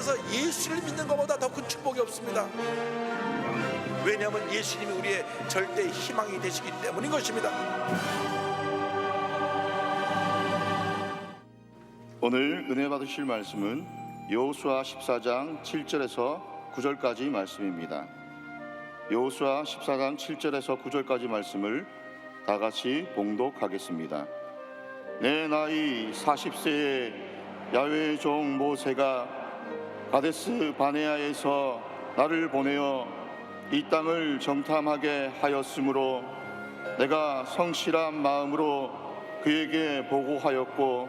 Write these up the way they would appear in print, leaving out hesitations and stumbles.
세상에서 예수를 믿는 것보다 더 큰 축복이 없습니다. 왜냐하면 예수님이 우리의 절대 희망이 되시기 때문인 것입니다. 오늘 은혜 받으실 말씀은 여호수아 14장 7절에서 9절까지 말씀입니다. 여호수아 14장 7절에서 9절까지 말씀을 다 같이 봉독하겠습니다. 내 나이 40세에 야훼의 종 모세가 가데스 바네아에서 나를 보내어 이 땅을 정탐하게 하였으므로 내가 성실한 마음으로 그에게 보고하였고,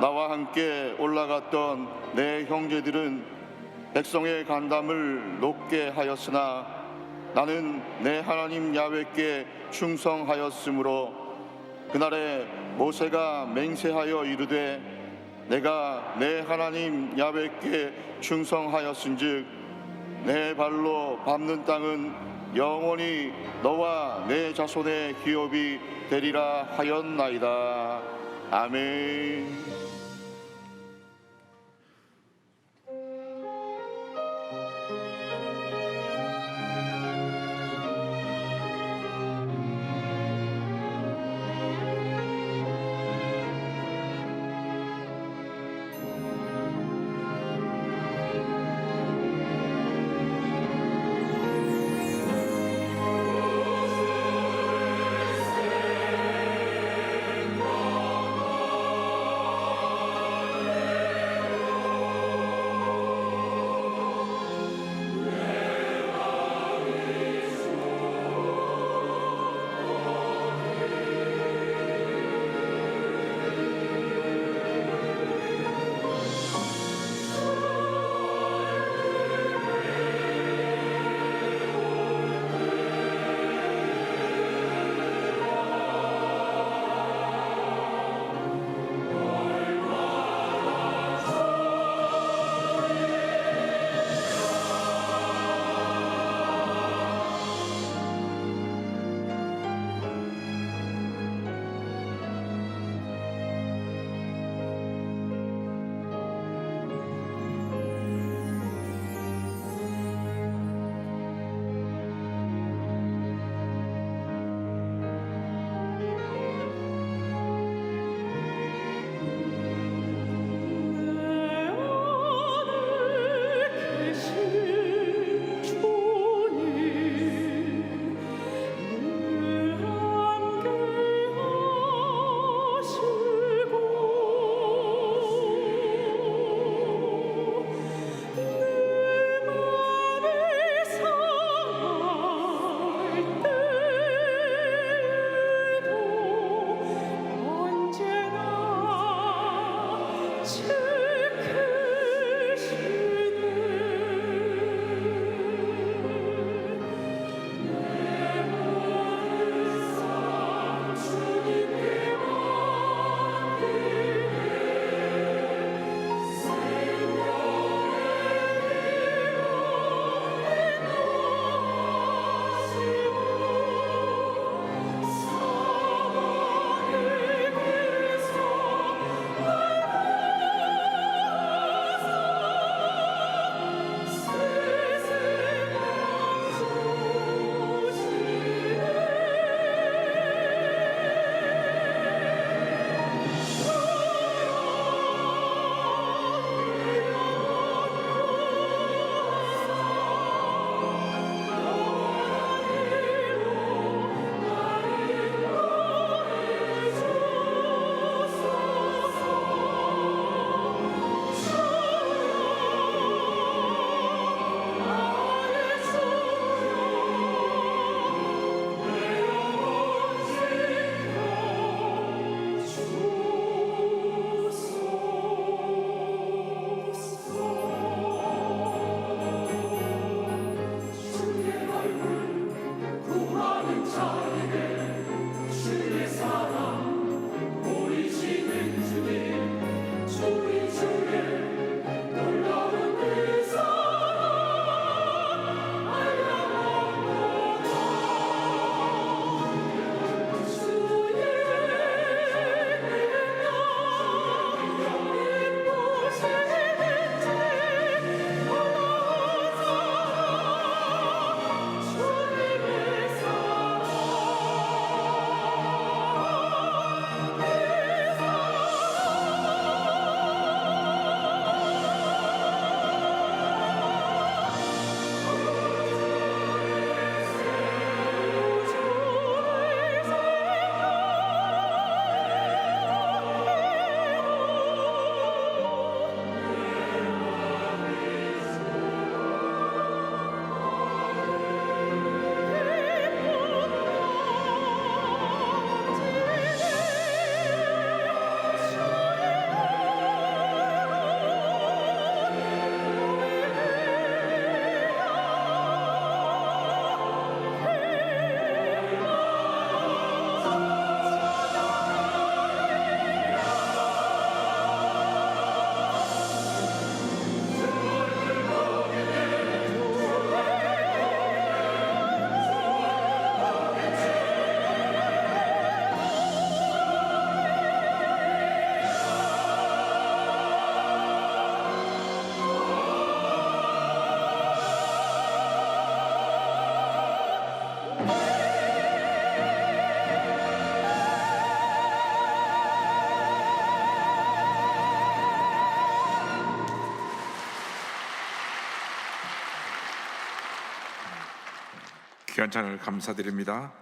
나와 함께 올라갔던 내 형제들은 백성의 간담을 높게 하였으나 나는 내 하나님 야훼께 충성하였으므로 그날에 모세가 맹세하여 이르되 내가 내 하나님 야훼께 충성하였은즉 내 발로 밟는 땅은 영원히 너와 내 자손의 기업이 되리라 하였나이다. 아멘. 귀한 찬양을 감사드립니다.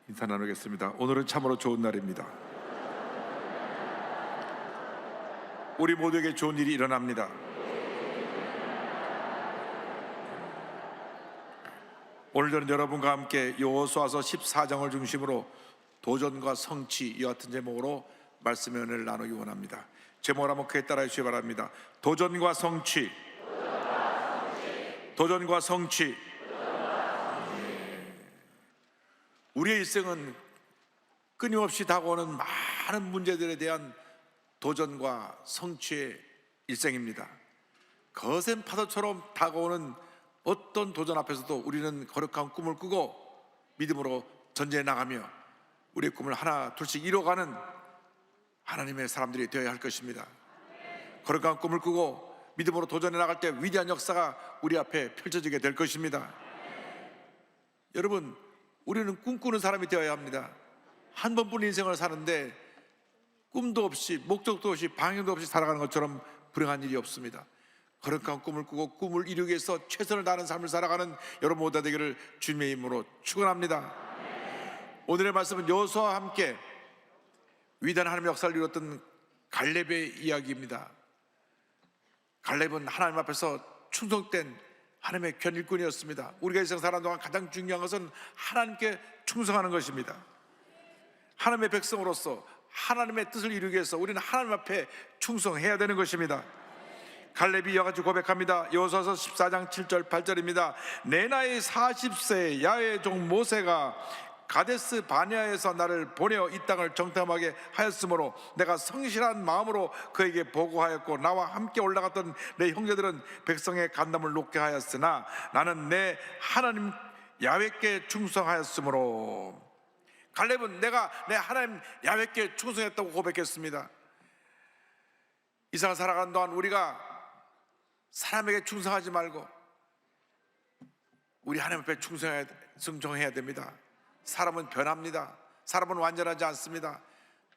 인사 나누겠습니다. 오늘은 참으로 좋은 날입니다. 우리 모두에게 좋은 일이 일어납니다. 오늘 저는 여러분과 함께 여호수아서 14장을 중심으로 도전과 성취 이와 같은 제목으로 말씀의 은혜를 나누기 원합니다. 제목을 한번 크게 따라해 주시기 바랍니다. 도전과 성취. 도전과 성취. 우리의 일생은 끊임없이 다가오는 많은 문제들에 대한 도전과 성취의 일생입니다. 거센 파도처럼 다가오는 어떤 도전 앞에서도 우리는 거룩한 꿈을 꾸고 믿음으로 전진해 나가며 우리의 꿈을 하나 둘씩 이뤄가는 하나님의 사람들이 되어야 할 것입니다. 거룩한 꿈을 꾸고 믿음으로 도전해 나갈 때 위대한 역사가 우리 앞에 펼쳐지게 될 것입니다. 여러분, 우리는 꿈꾸는 사람이 되어야 합니다. 한 번뿐인 인생을 사는데 꿈도 없이 목적도 없이 방향도 없이 살아가는 것처럼 불행한 일이 없습니다. 거룩한 꿈을 꾸고 꿈을 이루기 위해서 최선을 다하는 삶을 살아가는 여러분 모두가 되기를 주님의 이름으로 축원합니다. 오늘의 말씀은 여호수아와 함께 위대한 하나님의 역사를 이뤘던 갈렙의 이야기입니다. 갈렙은 하나님 앞에서 충성된 하나님의 견일꾼이었습니다. 우리가 이 세상 사는 동안 가장 중요한 것은 하나님께 충성하는 것입니다. 하나님의 백성으로서 하나님의 뜻을 이루기 위해서 우리는 하나님 앞에 충성해야 되는 것입니다. 갈렙이 이와 같이 고백합니다. 여호수아서 14장 7절 8절입니다. 내 나이 40세에 야훼의 종 모세가 가데스 바네아에서 나를 보내어 이 땅을 정탐하게 하였으므로 내가 성실한 마음으로 그에게 보고하였고 나와 함께 올라갔던 내 형제들은 백성의 간담을 놓게 하였으나 나는 내 하나님 야훼께 충성하였으므로. 갈렙은 내가 내 하나님 야훼께 충성했다고 고백했습니다. 이 세상 살아가는 동안 우리가 사람에게 충성하지 말고 우리 하나님 앞에 충성해야 됩니다. 사람은 변합니다. 사람은 완전하지 않습니다.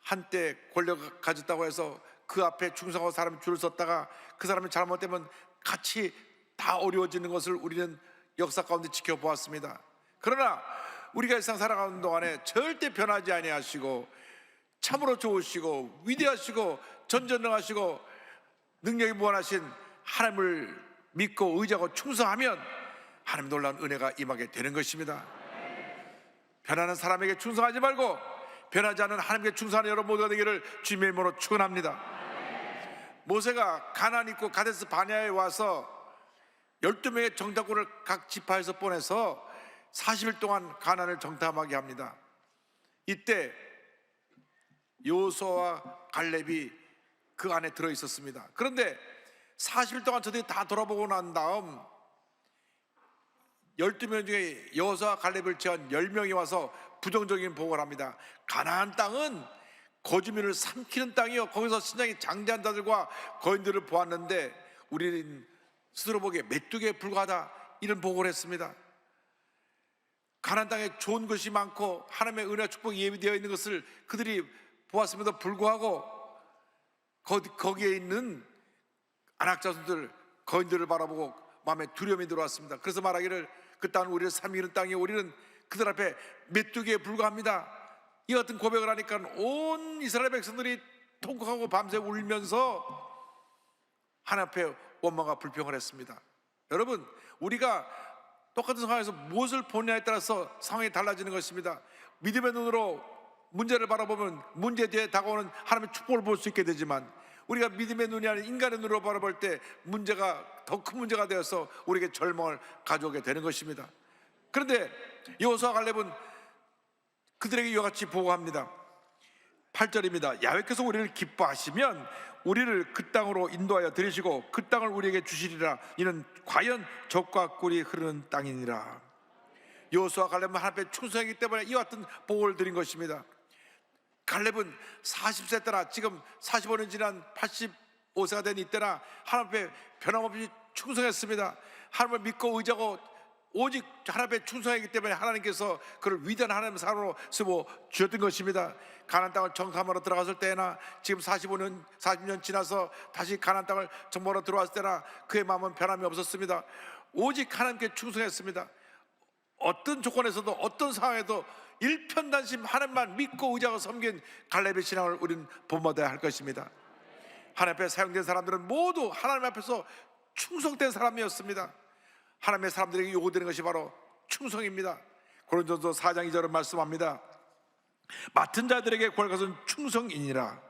한때 권력을 가졌다고 해서 그 앞에 충성하고 사람이 줄을 섰다가 그 사람이 잘못되면 같이 다 어려워지는 것을 우리는 역사 가운데 지켜보았습니다. 그러나 우리가 이 세상 살아가는 동안에 절대 변하지 아니하시고 참으로 좋으시고 위대하시고 전전능하시고 능력이 무한하신 하나님을 믿고 의지하고 충성하면 하나님 놀라운 은혜가 임하게 되는 것입니다. 변하는 사람에게 충성하지 말고 변하지 않는 하나님께 충성하는 여러분 모두가 되기를 주님의 이름으로 축원합니다. 모세가 가나안 있고 가데스 바네아에 와서 12명의 정탐꾼을 각 지파에서 보내서 40일 동안 가나안을 정탐하게 합니다. 이때 여호수아와 갈렙이 그 안에 들어 있었습니다. 그런데 40일 동안 저들이 다 돌아보고 난 다음 12명 중에 여호수아와 갈렙을 제한 10명이 와서 부정적인 보고를 합니다. 가나안 땅은 거주민을 삼키는 땅이요, 거기서 신장이 장대한 자들과 거인들을 보았는데 우리는 스스로 보기에 메뚜기에 불과하다, 이런 보고를 했습니다. 가나안 땅에 좋은 것이 많고 하나님의 은혜와 축복이 예비되어 있는 것을 그들이 보았음에도 불구하고 거기에 있는 안악자손들, 거인들을 바라보고 마음에 두려움이 들어왔습니다. 그래서 말하기를 그 땅은 우리를 삼키는 땅이요, 우리는 그들 앞에 메뚜기에 불과합니다. 이 같은 고백을 하니까 온 이스라엘 백성들이 통곡하고 밤새 울면서 하나님 앞에 원망과 불평을 했습니다. 여러분, 우리가 똑같은 상황에서 무엇을 보냐에 따라서 상황이 달라지는 것입니다. 믿음의 눈으로 문제를 바라보면 문제 뒤에 다가오는 하나님의 축복을 볼 수 있게 되지만 우리가 믿음의 눈이 아닌 인간의 눈으로 바라볼 때 문제가 더 큰 문제가 되어서 우리에게 절망을 가져오게 되는 것입니다. 그런데 여호수아 갈렙은 그들에게 이와 같이 보고합니다. 8절입니다. 야훼께서 우리를 기뻐하시면 우리를 그 땅으로 인도하여 들이시고 그 땅을 우리에게 주시리라. 이는 과연 젖과 꿀이 흐르는 땅이니라. 여호수아 갈렙은 하나님 앞에 충성했기 때문에 이와 같은 보고를 드린 것입니다. 갈렙은 40세 때나 지금 45년 지난 85세가 된 이때나 하나님 앞에 변함없이 충성했습니다. 하나님을 믿고 의지하고 오직 하나님 앞에 충성했기 때문에 하나님께서 그를 위대한 하나님의 사람으로 세워 주셨던 것입니다. 가나안 땅을 정탐하러 들어갔을 때나 지금 40년 지나서 다시 가나안 땅을 정복하러 들어왔을 때나 그의 마음은 변함이 없었습니다. 오직 하나님께 충성했습니다. 어떤 조건에서도 어떤 상황에도 일편단심 하나님만 믿고 의지하고 섬긴 갈렙의 신앙을 우리는 본받아야 할 것입니다. 하나님 앞에 사용된 사람들은 모두 하나님 앞에서 충성된 사람이었습니다. 하나님의 사람들에게 요구되는 것이 바로 충성입니다. 고린도서 4장 2절은 말씀합니다. 맡은 자들에게 구할 것은 충성이니라.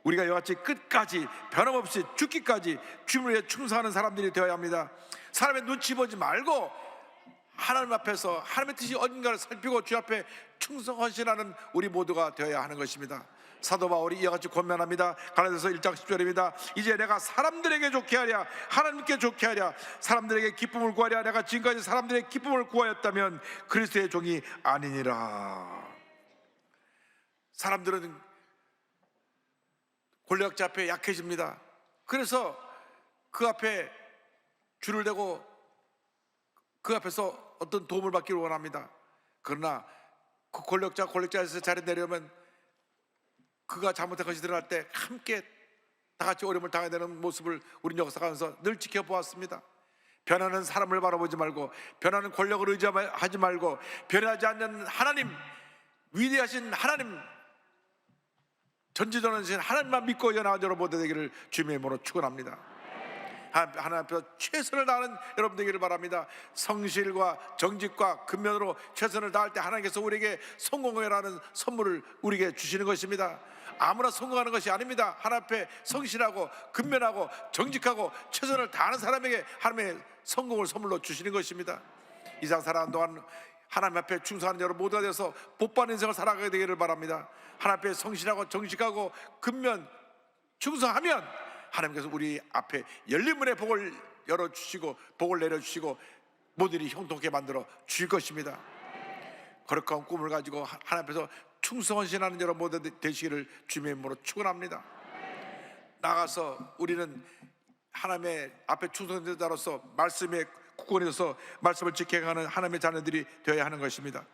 우리가 이와같이 끝까지 변함없이 죽기까지 주님을 위해 충성하는 사람들이 되어야 합니다. 사람의 눈치 보지 말고 하나님 앞에서 하나님의 뜻이 어딘가를 살피고 주 앞에 충성 헌신하는 우리 모두가 되어야 하는 것입니다. 사도 바울이 이와 같이 권면합니다. 갈라디아서 1장 10절입니다. 이제 내가 사람들에게 좋게 하랴 하나님께 좋게 하랴 사람들에게 기쁨을 구하랴 내가 지금까지 사람들의 기쁨을 구하였다면 그리스도의 종이 아니니라. 사람들은 권력자 앞에 약해집니다. 그래서 그 앞에 줄을 대고 그 앞에서 어떤 도움을 받기를 원합니다. 그러나 그 권력자에서 자리 내려면 그가 잘못한 것이 드러날 때 함께 다 같이 어려움을 당해야 되는 모습을 우리는 역사하면서 늘 지켜보았습니다. 변하는 사람을 바라보지 말고 변하는 권력을 의지하지 말고 변하지 않는 하나님, 위대하신 하나님, 전지전능하신 하나님만 믿고 연하자로 모두 되기를 주님의 이름으로 축원합니다. 하나님 앞에서 최선을 다하는 여러분 되기를 바랍니다. 성실과 정직과 근면으로 최선을 다할 때 하나님께서 우리에게 성공이라는 선물을 우리에게 주시는 것입니다. 아무나 성공하는 것이 아닙니다. 하나님 앞에 성실하고 근면하고 정직하고 최선을 다하는 사람에게 하나님의 성공을 선물로 주시는 것입니다. 이 세상 살아가는 동안 하나님 앞에 충성하는 여러분 모두가 되어서 복받는 인생을 살아가게 되기를 바랍니다. 하나님 앞에 성실하고 정직하고 근면 충성하면 하나님께서 우리 앞에 열린 문의 복을 열어주시고 복을 내려주시고 모든 일이 형통하게 만들어 주실 것입니다. 거룩한 꿈을 가지고 하나님 앞에서 충성헌신하는 여러분 모두 되시기를 주님의 이름으로 축원합니다. 나가서 우리는 하나님의 앞에 충성된 자로서 말씀에 굳건해서 말씀을 지켜가는 하나님의 자녀들이 되어야 하는 것입니다.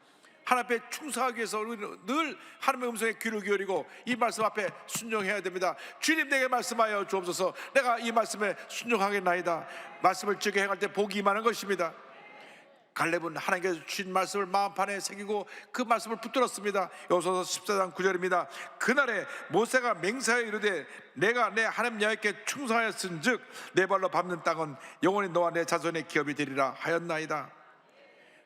하나님 앞에 충성하기 위해서 우리는 늘 하나님의 음성에 귀를 기울이고 이 말씀 앞에 순종해야 됩니다. 주님 내게 말씀하여 주옵소서. 내가 이 말씀에 순종하겠나이다. 말씀을 지켜 행할 때 복이 임하는 것입니다. 갈렙은 하나님께서 주신 말씀을 마음판에 새기고 그 말씀을 붙들었습니다. 여호수아서 14장 9절입니다. 그날에 모세가 맹세하여 이르되 내가 내 하나님 여호와께 충성하였은즉 내 발로 밟는 땅은 영원히 너와 내 자손의 기업이 되리라 하였나이다.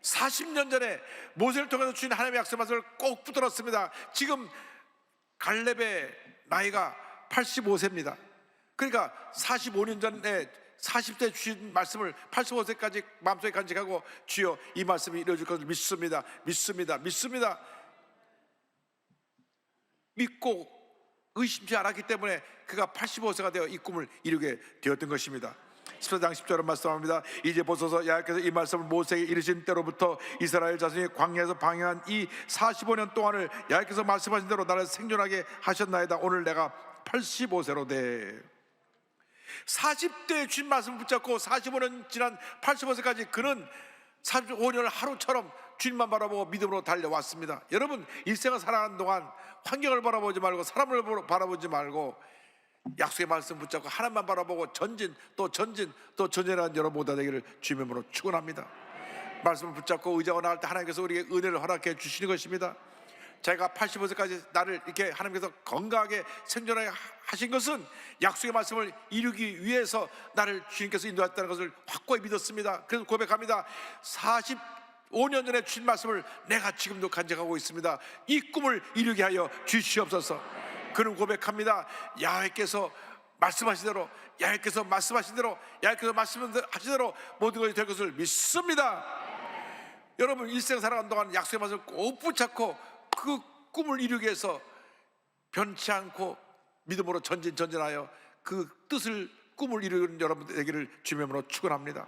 40년 전에 모세를 통해서 주신 하나님의 약속 말씀을 꼭 붙들었습니다. 지금 갈렙의 나이가 85세입니다. 그러니까 45년 전에 40대 주신 말씀을 85세까지 마음속에 간직하고 주여 이 말씀이 이루어질 것을 믿습니다. 믿고 의심치 않았기 때문에 그가 85세가 되어 이 꿈을 이루게 되었던 것입니다. 14장 10절은 말씀합니다. 이제 보소서 여호와께서 이 말씀을 모세에게 이르신 때로부터 이스라엘 자손이 광야에서 방향한 이 45년 동안을 여호와께서 말씀하신 대로 나를 생존하게 하셨나이다. 오늘 내가 85세로 돼 40대에 주신 말씀을 붙잡고 45년 지난 85세까지 그는 45년을 하루처럼 주님만 바라보고 믿음으로 달려왔습니다. 여러분 일생을 살아가는 동안 환경을 바라보지 말고 사람을 바라보지 말고 약속의 말씀 붙잡고 하나님만 바라보고 전진 또 전진하는 여러분 모두 되기를 주님의 이름으로 축원합니다. 말씀을 붙잡고 의지하고 나갈 때 하나님께서 우리에게 은혜를 허락해 주시는 것입니다. 자기가 85세까지 나를 이렇게 하나님께서 건강하게 생존하게 하신 것은 약속의 말씀을 이루기 위해서 나를 주님께서 인도했다는 것을 확고히 믿었습니다. 그래서 고백합니다. 45년 전에 주신 말씀을 내가 지금도 간직하고 있습니다. 이 꿈을 이루게 하여 주시옵소서. 그는 고백합니다. 야훼께서 말씀하신 대로 야훼께서 말씀하신 대로 모든 것이 될 것을 믿습니다. 여러분 일생 살아가는 동안 약속의 말씀을 꼭 붙잡고 그 꿈을 이루기 위해서 변치 않고 믿음으로 전진하여 그 뜻을 꿈을 이루는 여러분 되기를 주님의 이름으로 축원합니다.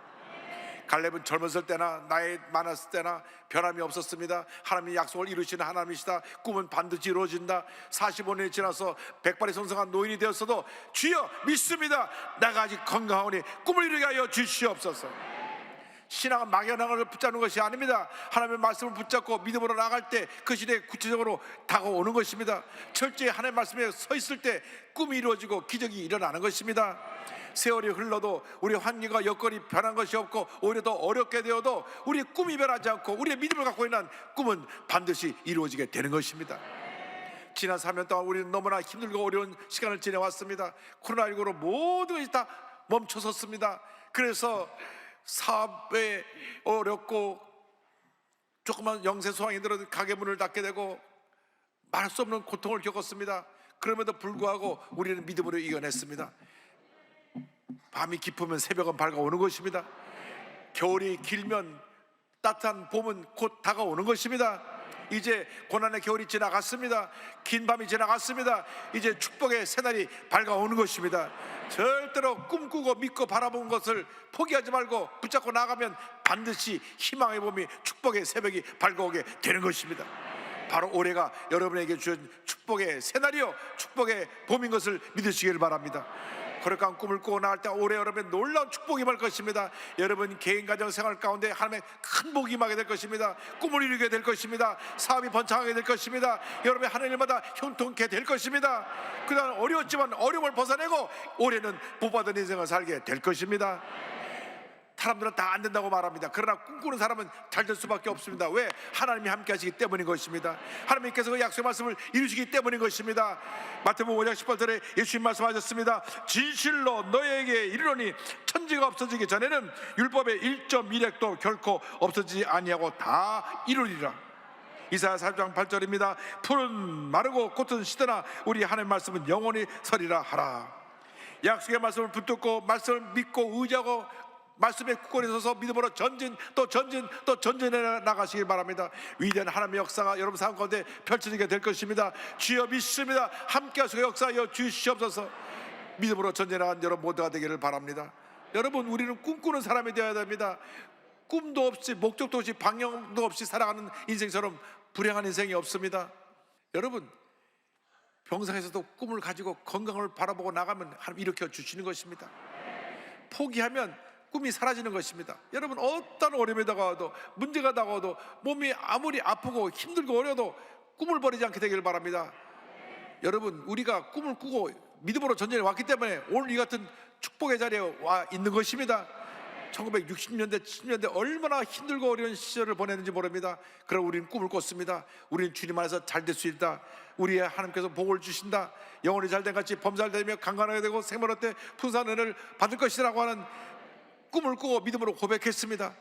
갈렙은 젊었을 때나 나이 많았을 때나 변함이 없었습니다. 하나님이 약속을 이루시는 하나님이시다. 꿈은 반드시 이루어진다. 45년이 지나서 백발이 성성한 노인이 되었어도 주여 믿습니다. 내가 아직 건강하오니 꿈을 이루게 하여 주시옵소서. 신앙은 막연한 걸 붙잡는 것이 아닙니다. 하나님의 말씀을 붙잡고 믿음으로 나갈 때 그 시대에 구체적으로 다가오는 것입니다. 철저히 하나님의 말씀에 서 있을 때 꿈이 이루어지고 기적이 일어나는 것입니다. 세월이 흘러도 우리 환경과 여건이 변한 것이 없고 오히려 더 어렵게 되어도 우리의 꿈이 변하지 않고 우리의 믿음을 갖고 있는 꿈은 반드시 이루어지게 되는 것입니다. 지난 3년 동안 우리는 너무나 힘들고 어려운 시간을 지내왔습니다. 코로나19로 모든 것이 다 멈춰섰습니다. 그래서 사업에 어렵고 조그만 영세 소상인들은 가게 문을 닫게 되고 말할 수 없는 고통을 겪었습니다. 그럼에도 불구하고 우리는 믿음으로 이겨냈습니다. 밤이 깊으면 새벽은 밝아오는 것입니다. 겨울이 길면 따뜻한 봄은 곧 다가오는 것입니다. 이제 고난의 겨울이 지나갔습니다. 긴 밤이 지나갔습니다. 이제 축복의 새날이 밝아오는 것입니다. 절대로 꿈꾸고 믿고 바라본 것을 포기하지 말고 붙잡고 나가면 반드시 희망의 봄이 축복의 새벽이 밝아오게 되는 것입니다. 바로 올해가 여러분에게 주신 축복의 새날이요 축복의 봄인 것을 믿으시길 바랍니다. 거룩한 꿈을 꾸고 나갈 때 올해 여러분의 놀라운 축복이 임할 것입니다. 여러분 개인 가정 생활 가운데 하나님의 큰 복이 임하게 될 것입니다. 꿈을 이루게 될 것입니다. 사업이 번창하게 될 것입니다. 여러분의 하는 일마다 형통케 될 것입니다. 그동안 어려웠지만 어려움을 벗어내고 올해는 복받은 인생을 살게 될 것입니다. 사람들은 다 안 된다고 말합니다. 그러나 꿈꾸는 사람은 잘 될 수밖에 없습니다. 왜? 하나님이 함께 하시기 때문인 것입니다. 하나님께서 그 약속의 말씀을 이루시기 때문인 것입니다. 마태복음 5장 18절에 예수님 말씀하셨습니다. 진실로 너희에게 이르노니 천지가 없어지기 전에는 율법의 1.1획도 결코 없어지지 아니하고 다 이루리라. 이사야 4장 8절입니다. 풀은 마르고 꽃은 시드나 우리 하나님의 말씀은 영원히 서리라 하라. 약속의 말씀을 붙들고 말씀을 믿고 의지하고 말씀에 굳건히 서서 믿음으로 전진 또 전진 또 전진해 나가시길 바랍니다. 위대한 하나님의 역사가 여러분 삶 가운데 펼쳐지게 될 것입니다. 주여 믿습니다. 함께 하시고 역사하여 주시옵소서. 믿음으로 전진해 나간 여러분 모두가 되기를 바랍니다. 여러분 우리는 꿈꾸는 사람이 되어야 됩니다. 꿈도 없이 목적도 없이 방향도 없이 살아가는 인생처럼 불행한 인생이 없습니다. 여러분 병상에서도 꿈을 가지고 건강을 바라보고 나가면 하나님 일으켜 주시는 것입니다. 포기하면 꿈이 사라지는 것입니다. 여러분 어떤 어려움이 다가와도 문제가 다가와도 몸이 아무리 아프고 힘들고 어려도 꿈을 버리지 않게 되기를 바랍니다. 여러분 우리가 꿈을 꾸고 믿음으로 전진해 왔기 때문에 오늘 이 같은 축복의 자리에 와 있는 것입니다. 1960년대 70년대 얼마나 힘들고 어려운 시절을 보냈는지 모릅니다. 그러나 우리는 꿈을 꿨습니다. 우리는 주님 안에서 잘 될 수 있다. 우리의 하나님께서 복을 주신다. 영혼이 잘된 같이 범살되며 강건하게 되고 생명을 얻되 풍성한 은혜를 받을 것이라고 하는 꿈을 꾸고 믿음으로 고백했습니다.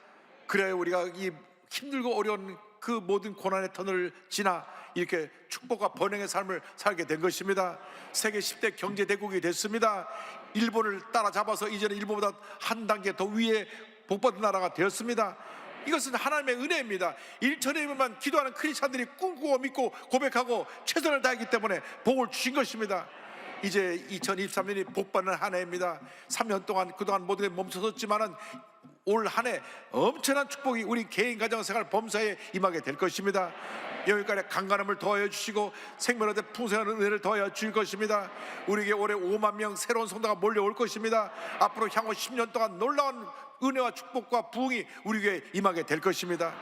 그래야 우리가 이 힘들고 어려운 그 모든 고난의 터널을 지나 이렇게 축복과 번영의 삶을 살게 된 것입니다. 세계 10대 경제 대국이 됐습니다. 일본을 따라잡아서 이제는 일본보다 한 단계 더 위에 복받은 나라가 되었습니다. 이것은 하나님의 은혜입니다. 일천에만 기도하는 크리스찬들이 꿈꾸고 믿고 고백하고 최선을 다했기 때문에 복을 주신 것입니다. 이제 2023년이 복받는 한 해입니다. 3년 동안 그동안 모든 게 멈춰섰지만은 올 한 해 엄청난 축복이 우리 개인 가정생활 범사에 임하게 될 것입니다. 여기까지 강건함을 더하여 주시고 생명의 풍성한 은혜를 더하여 주실 것입니다. 우리에게 올해 5만 명 새로운 성도가 몰려올 것입니다. 앞으로 향후 10년 동안 놀라운 은혜와 축복과 부흥이 우리에게 임하게 될 것입니다.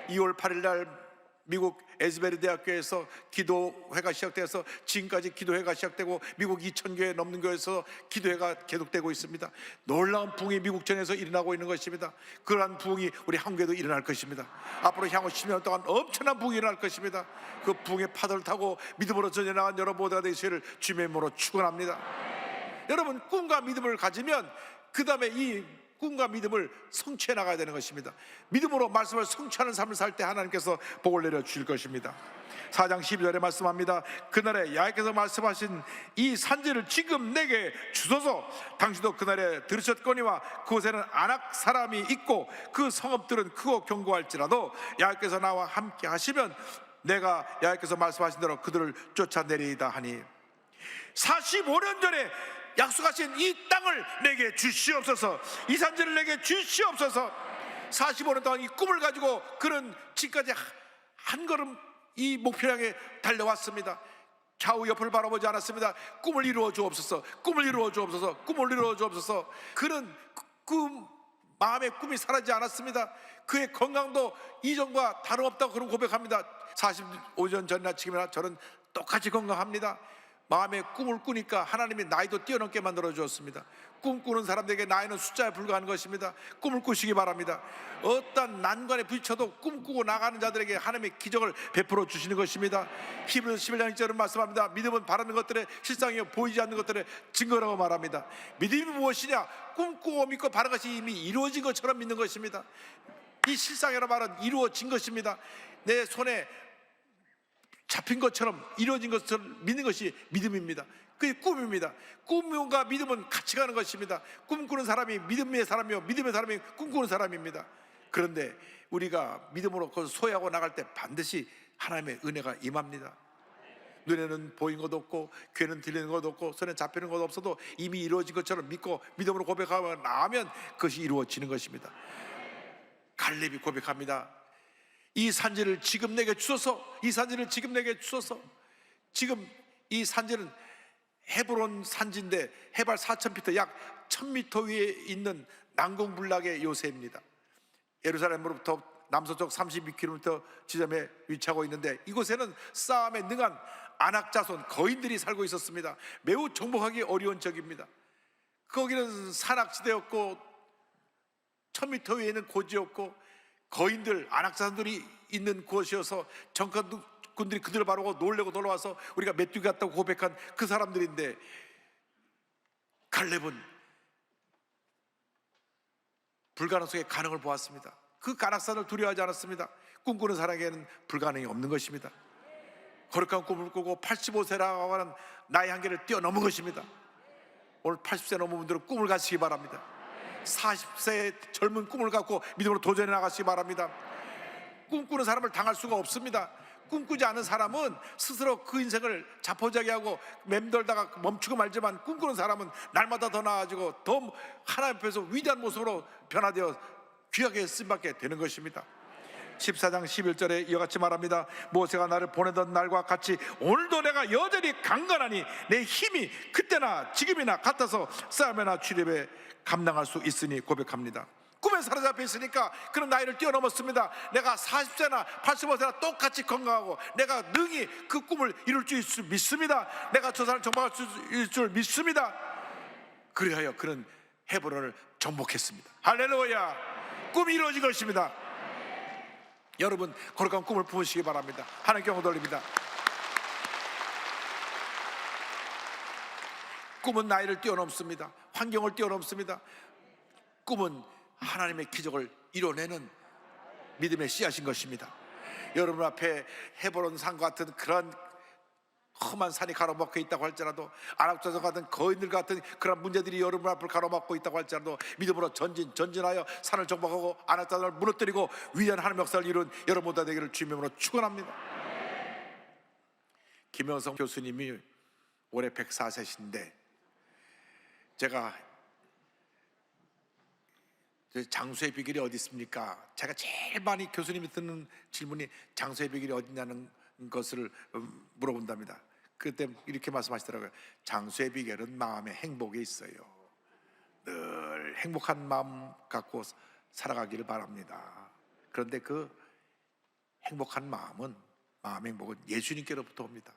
2월 8일 날 미국 에즈베리 대학교에서 기도회가 시작돼서 지금까지 기도회가 시작되고 미국 2,000교회 넘는 교회에서 기도회가 계속되고 있습니다. 놀라운 부흥이 미국 전에서 일어나고 있는 것입니다. 그러한 부흥이 우리 한국에도 일어날 것입니다. 앞으로 향후 10년 동안 엄청난 부흥이 일어날 것입니다. 그 부흥의 파도를 타고 믿음으로 전해나간 여러분 모두가 되시기를 주님의 이름으로 축원합니다. 여러분 꿈과 믿음을 가지면 그 다음에 이 꿈과 믿음을 성취해 나가야 되는 것입니다. 믿음으로 말씀을 성취하는 삶을 살 때 하나님께서 복을 내려 주실 것입니다. 4장 12절에 말씀합니다. 그날에 야훼께서 말씀하신 이 산지를 지금 내게 주소서. 당신도 그날에 들으셨거니와 그곳에는 아낙 사람이 있고 그 성읍들은 크고 견고할지라도 야훼께서 나와 함께 하시면 내가 야훼께서 말씀하신 대로 그들을 쫓아내리이다 하니 45년 전에 약속하신 이 땅을 내게 주시옵소서. 이 산지를 내게 주시옵소서. 45년 동안 이 꿈을 가지고 그는 지금까지 한 걸음 이 목표 향해 달려왔습니다. 좌우 옆을 바라보지 않았습니다. 꿈을 이루어 주옵소서. 꿈을 이루어 주옵소서. 꿈을 이루어 주옵소서. 그는 그 마음의 꿈이 사라지지 않았습니다. 그의 건강도 이전과 다름없다고 그런 고백합니다. 45년 전이나 지금이나 저는 똑같이 건강합니다. 마음의 꿈을 꾸니까 하나님이 나이도 뛰어넘게 만들어 주었습니다. 꿈꾸는 사람들에게 나이는 숫자에 불과한 것입니다. 꿈을 꾸시기 바랍니다. 어떤 난관에 부딪혀도 꿈꾸고 나가는 자들에게 하나님의 기적을 베풀어 주시는 것입니다. 히브리서 11장 1절은 말씀합니다. 믿음은 바라는 것들의 실상이요 보이지 않는 것들의 증거라고 말합니다. 믿음이 무엇이냐? 꿈꾸고 믿고 바라는 것이 이미 이루어진 것처럼 믿는 것입니다. 이 실상이라는 말은 이루어진 것입니다. 내 손에 잡힌 것처럼 이루어진 것처럼 믿는 것이 믿음입니다. 그게 꿈입니다. 꿈과 믿음은 같이 가는 것입니다. 꿈꾸는 사람이 믿음의 사람이요 믿음의 사람이 꿈꾸는 사람입니다. 그런데 우리가 믿음으로 그것을 소유하고 나갈 때 반드시 하나님의 은혜가 임합니다. 눈에는 보이는 것도 없고 귀에는 들리는 것도 없고 손에 잡히는 것도 없어도 이미 이루어진 것처럼 믿고 믿음으로 고백하고 나면 그것이 이루어지는 것입니다. 갈렙이 고백합니다. 이 산지를 지금 내게 주소서. 이 산지를 지금 내게 주소서. 지금 이 산지는 헤브론 산지인데 해발 4,000피터 약 1,000m 위에 있는 난공불락의 요새입니다. 예루살렘으로부터 남서쪽 32km 지점에 위치하고 있는데 이곳에는 싸움에 능한 안악자손 거인들이 살고 있었습니다. 매우 정복하기 어려운 적입니다. 거기는 산악지대였고 1,000m 위에 있는 고지였고 거인들, 안악자손들이 있는 곳이어서 정권군들이 그들을 바라보고 놀래고 놀러와서 우리가 메뚜기 같다고 고백한 그 사람들인데 갈렙은 불가능 속에 가능을 보았습니다. 그 가낙산을 두려워하지 않았습니다. 꿈꾸는 사람에게는 불가능이 없는 것입니다. 거룩한 꿈을 꾸고 85세라고 하는 나이 한계를 뛰어넘은 것입니다. 오늘 80세 넘은 분들은 꿈을 가지시기 바랍니다. 40세의 젊은 꿈을 갖고 믿음으로 도전해 나가시기 바랍니다. 꿈꾸는 사람을 당할 수가 없습니다. 꿈꾸지 않은 사람은 스스로 그 인생을 자포자기하고 맴돌다가 멈추고 말지만 꿈꾸는 사람은 날마다 더 나아지고 더 하나님 앞에서 위대한 모습으로 변화되어 귀하게 쓰임받게 되는 것입니다. 14장 11절에 이와 같이 말합니다. 모세가 나를 보내던 날과 같이 오늘도 내가 여전히 강건하니 내 힘이 그때나 지금이나 같아서 싸움이나 출입에 감당할 수 있으니 고백합니다. 꿈에 사로잡혀 있으니까 그런 나이를 뛰어넘었습니다. 내가 40세나 85세나 똑같이 건강하고 내가 능히 그 꿈을 이룰 줄 믿습니다. 내가 저 사람을 정복할 수 있을 줄 믿습니다. 그리하여 그는 헤브론을 정복했습니다. 할렐루야. 꿈이 이루어진 것입니다. 여러분 거룩한 꿈을 품으시기 바랍니다. 하나님께 영광 돌립니다. 꿈은 나이를 뛰어넘습니다. 환경을 뛰어넘습니다. 꿈은 하나님의 기적을 이뤄내는 믿음의 씨앗인 것입니다. 여러분 앞에 헤브론 산 같은 그런 험한 산이 가로막혀 있다고 할지라도 안악자손 같은 거인들 같은 그런 문제들이 여러분 앞을 가로막고 있다고 할지라도 믿음으로 전진하여 산을 정복하고 안악자손을 무너뜨리고 위대한 하나님의 역사를 이룬 여러분 모두 되기를 주님으로 축원합니다. 김영성 교수님이 올해 104세신데 제가 장수의 비결이 어디 있습니까? 제가 제일 많이 교수님이 듣는 질문이 장수의 비결이 어디냐는 것을 물어본답니다. 그때 이렇게 말씀하시더라고요. 장수의 비결은 마음의 행복에 있어요. 늘 행복한 마음 갖고 살아가기를 바랍니다. 그런데 그 행복한 마음의 행복은 예수님께로부터 옵니다.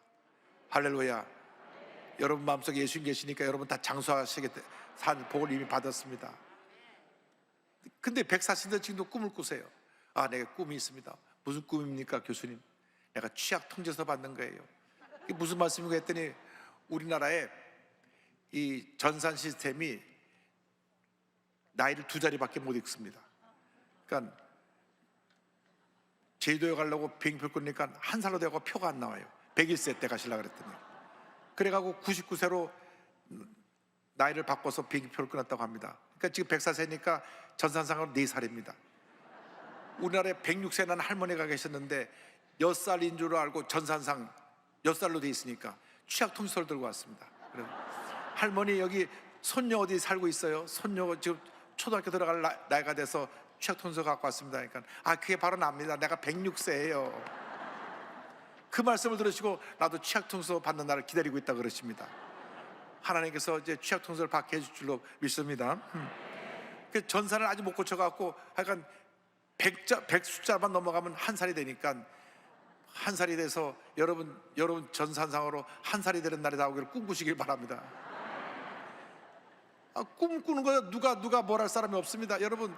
할렐루야. 여러분 마음속에 예수님 계시니까 여러분 다 장수하시게 산 복을 이미 받았습니다. 근데 140대 지금도 꿈을 꾸세요. 아, 내가 꿈이 있습니다. 무슨 꿈입니까, 교수님? 내가 취약 통제서 받는 거예요. 이게 무슨 말씀인가 했더니 우리나라에 이 전산 시스템이 나이를 2자리밖에 못 읽습니다. 그러니까 제주도에 가려고 비행표 끊으니까 한 살로 되고 표가 안 나와요. 101세 때 가시려고 그랬더니 그래가지고 99세로 나이를 바꿔서 비행표를 끊었다고 합니다. 그러니까 지금 104세니까 전산상으로 4살입니다. 우리나라에 106세 난 할머니가 계셨는데 6살인 줄 알고 전산상 6살로 돼 있으니까 취약통지서를 들고 왔습니다. 그래서 할머니 여기 손녀 어디 살고 있어요? 손녀 지금 초등학교 들어갈 나이가 돼서 취약통지서 갖고 왔습니다. 그러니까 아 그게 바로 납니다. 내가 106세예요. 그 말씀을 들으시고 나도 취약통지서 받는 날을 기다리고 있다 그러십니다. 하나님께서 이제 취약통지서를 받게 해줄 줄로 믿습니다. 그 전산을 아직 못 고쳐갖고 약간 100 숫자만 넘어가면 한 살이 되니까 한 살이 돼서 여러분 전산상으로 한 살이 되는 날이 나오기를 꿈꾸시길 바랍니다. 꿈꾸는 거 누가 뭘 할 사람이 없습니다. 여러분,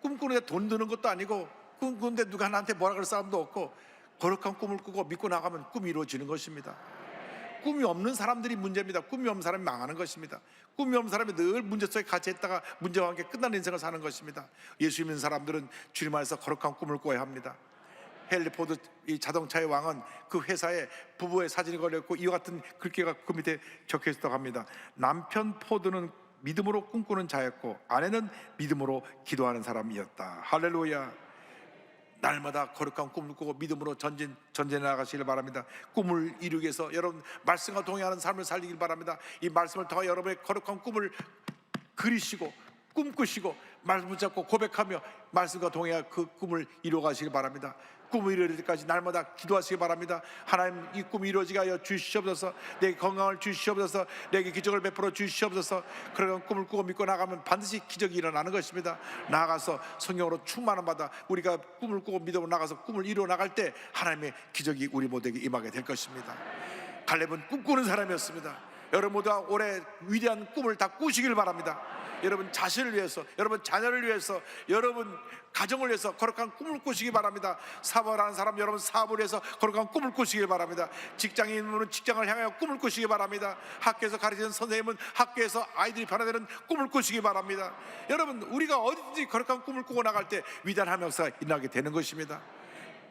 꿈꾸는데 돈 드는 것도 아니고 꿈꾸는데 누가 나한테 뭐라 그럴 사람도 없고 거룩한 꿈을 꾸고 믿고 나가면 꿈이 이루어지는 것입니다. 꿈이 없는 사람들이 문제입니다. 꿈이 없는 사람이 망하는 것입니다. 꿈이 없는 사람이 늘 문제 속에 갇혀 있다가 문제와 함께 끝나는 인생을 사는 것입니다. 예수 믿는 사람들은 주님 안에서 거룩한 꿈을 꿔야 합니다. 헨리 포드 이 자동차의 왕은 그 회사에 부부의 사진이 걸려있고 이와 같은 글귀가 그 밑에 적혀 있었다고 합니다. 남편 포드는 믿음으로 꿈꾸는 자였고 아내는 믿음으로 기도하는 사람이었다. 할렐루야. 날마다 거룩한 꿈을 꾸고 믿음으로 전진해 나가시길 바랍니다. 꿈을 이루기 위해서 여러분 말씀과 동의하는 삶을 살리길 바랍니다. 이 말씀을 통해 여러분의 거룩한 꿈을 그리시고 꿈꾸시고 말씀 붙잡고 고백하며 말씀과 동의하여 그 꿈을 이루어가시길 바랍니다. 꿈을 이루어질 때까지 날마다 기도하시기 바랍니다. 하나님, 이 꿈이 이루어지게 하여 주시옵소서. 내게 건강을 주시옵소서. 내게 기적을 베풀어 주시옵소서. 그런 꿈을 꾸고 믿고 나가면 반드시 기적이 일어나는 것입니다. 나아가서 성령으로 충만함 받아 우리가 꿈을 꾸고 믿음으로 나가서 꿈을 이루어 나갈 때 하나님의 기적이 우리 모두에게 임하게 될 것입니다. 갈렙은 꿈꾸는 사람이었습니다. 여러분 모두가 올해 위대한 꿈을 다 꾸시길 바랍니다. 여러분 자신을 위해서, 여러분 자녀를 위해서, 여러분 가정을 위해서 거룩한 꿈을 꾸시기 바랍니다. 사업을 하는 사람 여러분 사업을 위해서 거룩한 꿈을 꾸시길 바랍니다. 직장인은 직장을 향하여 꿈을 꾸시기 바랍니다. 학교에서 가르치는 선생님은 학교에서 아이들이 변화되는 꿈을 꾸시기 바랍니다. 여러분 우리가 어디든지 거룩한 꿈을 꾸고 나갈 때 위대한 하나님의 역사가 일어나게 되는 것입니다.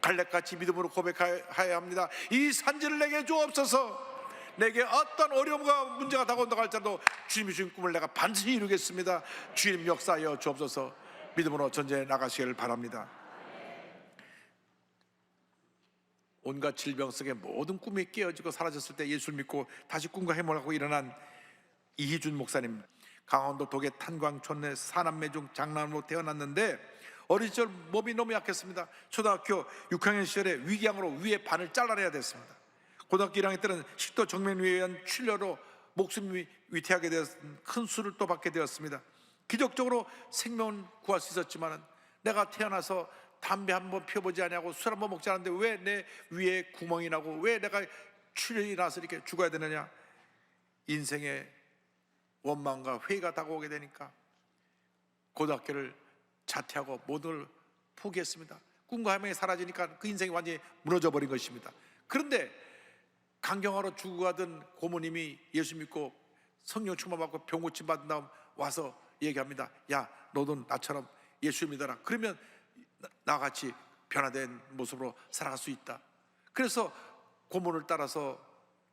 갈렙같이 믿음으로 고백하여야 합니다. 이 산지를 내게 주옵소서. 내게 어떤 어려움과 문제가 다가온다고 할지라도 주님이 주신 꿈을 내가 반드시 이루겠습니다. 주님 역사하여 주옵소서. 믿음으로 전쟁에 나가시기를 바랍니다. 온갖 질병 속에 모든 꿈이 깨어지고 사라졌을 때 예수를 믿고 다시 꿈과 해몽을 하고 일어난 이희준 목사님, 강원도 독해 탄광촌내 사남매 중 장남으로 태어났는데 어린 시절 몸이 너무 약했습니다. 초등학교 6학년 시절에 위궤양으로 위에 반을 잘라내야 됐습니다. 고등학교 1학년 때는 식도 정맥류에 의한 출혈로 목숨이 위태하게 되어 큰 수를 또 받게 되었습니다. 기적적으로 생명은 구할 수 있었지만 내가 태어나서 담배 한번 피워보지 않냐고 술 한번 먹지 않았는데 왜 내 위에 구멍이 나고 왜 내가 출혈이 나서 이렇게 죽어야 되느냐. 인생의 원망과 회의가 다가오게 되니까 고등학교를 자퇴하고 모든 걸 포기했습니다. 꿈과 희망이 사라지니까 그 인생이 완전히 무너져 버린 것입니다. 그런데 강경하러 죽어가던 고모님이 예수 믿고 성령 충만받고 병 고침 받은 다음 와서 얘기합니다. 야, 너도 나처럼 예수 믿어라. 그러면 나같이 변화된 모습으로 살아갈 수 있다. 그래서 고모를 따라서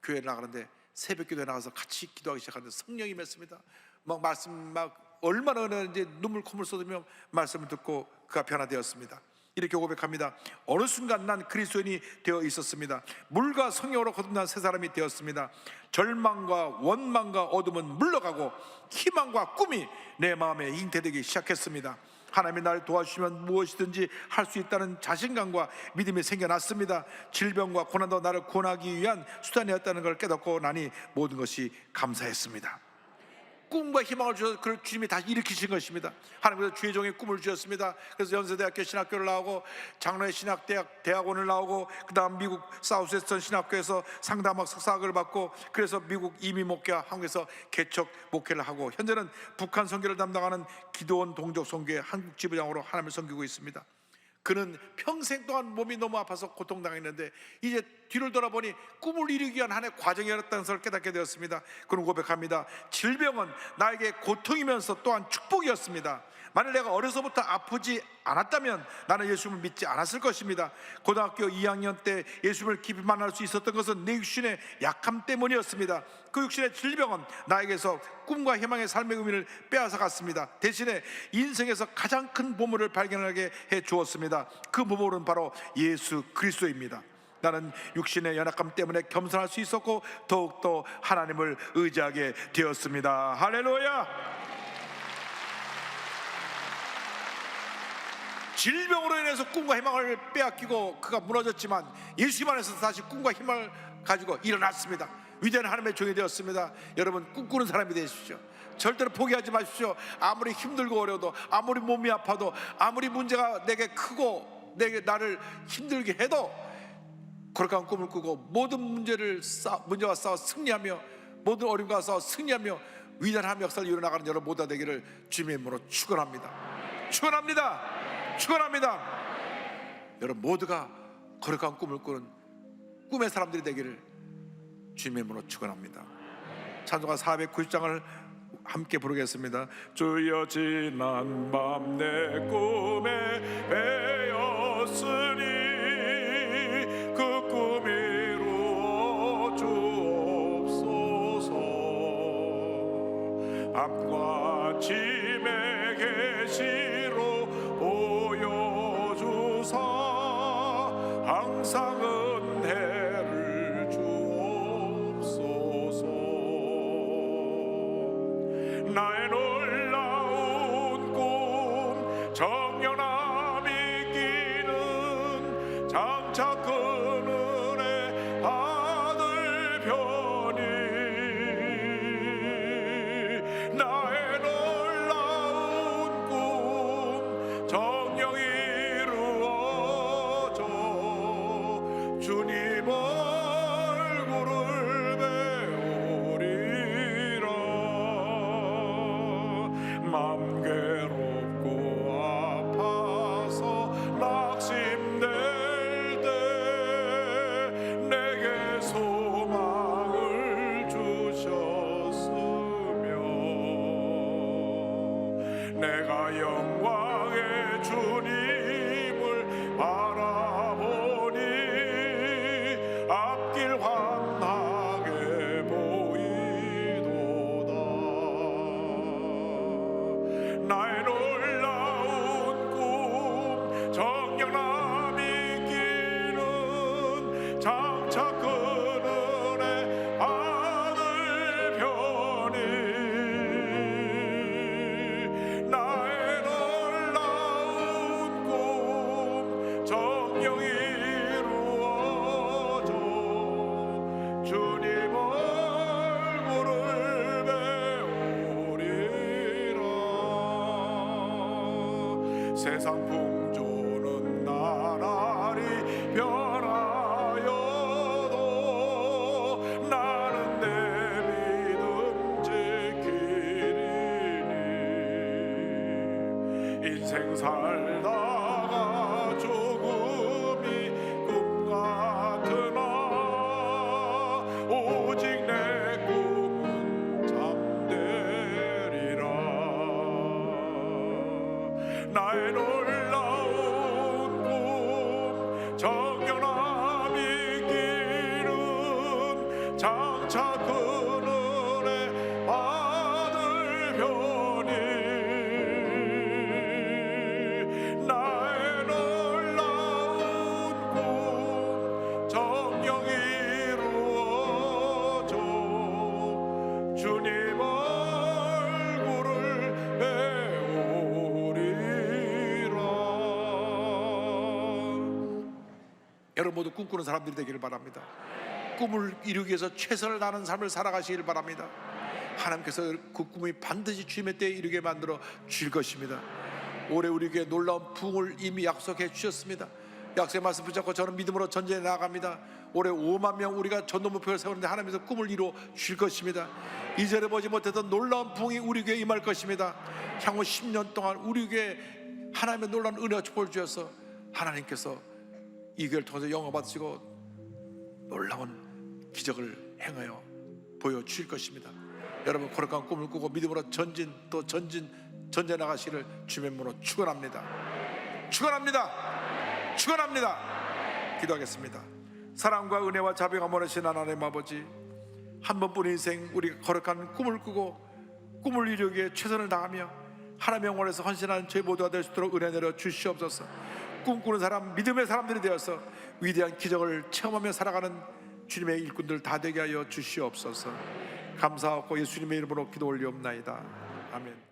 교회에 나가는데 새벽기도에 나가서 같이 기도하기 시작하는데 성령이 맺습니다. 막 말씀 막 얼마나 은혜인지 눈물 콧물 쏟으며 말씀을 듣고 그가 변화되었습니다. 이렇게 고백합니다. 어느 순간 난 그리스도인이 되어 있었습니다. 물과 성령으로 거듭난 새 사람이 되었습니다. 절망과 원망과 어둠은 물러가고 희망과 꿈이 내 마음에 잉태되기 시작했습니다. 하나님이 나를 도와주시면 무엇이든지 할 수 있다는 자신감과 믿음이 생겨났습니다. 질병과 고난도 나를 구원하기 위한 수단이었다는 걸 깨닫고 나니 모든 것이 감사했습니다. 꿈과 희망을 주셔서 그걸 주님이 다시 일으키신 것입니다. 하나님께서 주의 종의 꿈을 주셨습니다. 그래서 연세대학교 신학교를 나오고 장로의 대학원을 나오고 그 다음 미국 사우스웨스턴 신학교에서 상담학 석사학을 받고 그래서 미국 이민 목회와 한국에서 개척 목회를 하고 현재는 북한 선교를 담당하는 기도원 동족 선교회 한국 지부장으로 하나님을 섬기고 있습니다. 그는 평생 동안 몸이 너무 아파서 고통당했는데 이제 뒤를 돌아보니 꿈을 이루기 위한 하나의 과정이었다는 것을 깨닫게 되었습니다. 그는 고백합니다. 질병은 나에게 고통이면서 또한 축복이었습니다. 만일 내가 어려서부터 아프지 않았다면 나는 예수님을 믿지 않았을 것입니다. 고등학교 2학년 때 예수님을 깊이 만날 수 있었던 것은 내 육신의 약함 때문이었습니다. 그 육신의 질병은 나에게서 꿈과 희망의 삶의 의미를 빼앗아 갔습니다. 대신에 인생에서 가장 큰 보물을 발견하게 해 주었습니다. 그 보물은 바로 예수 그리스도입니다. 나는 육신의 연약함 때문에 겸손할 수 있었고 더욱더 하나님을 의지하게 되었습니다. 할렐루야. 질병으로 인해서 꿈과 희망을 빼앗기고 그가 무너졌지만 예수님 안에서 다시 꿈과 희망을 가지고 일어났습니다. 위대한 하나님의 종이 되었습니다. 여러분 꿈꾸는 사람이 되십시오. 절대로 포기하지 마십시오. 아무리 힘들고 어려도, 아무리 몸이 아파도, 아무리 문제가 내게 크고 나를 힘들게 해도 거룩한 꿈을 꾸고 모든 문제와 싸워 승리하며, 모든 어려움과 싸워 승리하며 위대한 역사를 이뤄나가는 여러분 모두가 되기를 주님의 이름으로 축원합니다. 축원합니다. 축원합니다. 여러분 모두가 거룩한 꿈을 꾸는 꿈의 사람들이 되기를 주님의 이름으로 축원합니다. 찬송가 490장을 함께 부르겠습니다. 주여 지난 밤 내 꿈에 배었으니 그 꿈 이루어 주옵소서. 밤과 짐의 계시로 보여주사 항상 은혜를 주옵소서. 나의 놀라운 꿈 정연함 이기는 장차 그늘에 아들 편이, 나의 놀라운 꿈 정녕 이루어져 주님 얼굴을 배우리라. 맘 괴롭고 아파서 낙심될 때 내게 소망을 주셨으며, 내가 영광의 주님을 바라보니 앞길 환하게 보이도다. 나의 놀라운 꿈 정령남 이기는 장차 그늘에 아들 편이, 나의 놀라운 꿈 정령 이루어져 주님 얼굴을 배우리라. 세상 풍조는 나날이 변하여도 나는 내 믿음 지키리니. 인생 살다가 조금이 꿈 같으나 오직 내 꿈은 잠되리라. 나의 놀라운 꿈 정연함 이기는 장차 그늘에 아들 편이, 나의 놀라운 꿈 정녕 이루어져 주님 얼굴을 배우리라. 여러분 모두 꿈꾸는 사람들이 되기를 바랍니다. 꿈을 이루기 위해서 최선을 다하는 삶을 살아가시길 바랍니다. 하나님께서 그 꿈이 반드시 주님의 때에 이르게 만들어 주실 것입니다. 올해 우리에게 놀라운 부흥을 이미 약속해 주셨습니다. 약속의 말씀 붙잡고 저는 믿음으로 전쟁에 나아갑니다. 올해 5만 명 우리가 전도 목표를 세우는데 하나님께서 꿈을 이루어 주실 것입니다. 이전에 보지 못했던 놀라운 부흥이 우리 교회에 임할 것입니다. 향후 10년 동안 우리 교회에 하나님의 놀라운 은혜와 축복을 주셔서 하나님께서 이 교회를 통해서 영화 받으시고 놀라운 기적을 행하여 보여주실 것입니다. 여러분 거룩한 꿈을 꾸고 믿음으로 전진 나가시기를 주님의 이름으로 축원합니다. 축원합니다. 축원합니다. 기도하겠습니다. 사랑과 은혜와 자비가 많으신 하나님 아버지, 한 번뿐인 인생 우리가 거룩한 꿈을 꾸고 꿈을 이루기 위해 최선을 다하며 하나님의 영원에서 헌신하는 저희 모두가 될 수 있도록 은혜 내려 주시옵소서. 꿈꾸는 사람, 믿음의 사람들이 되어서 위대한 기적을 체험하며 살아가는 주님의 일꾼들 다 되게 하여 주시옵소서. 감사하고 예수님의 이름으로 기도 올리옵나이다. 아멘.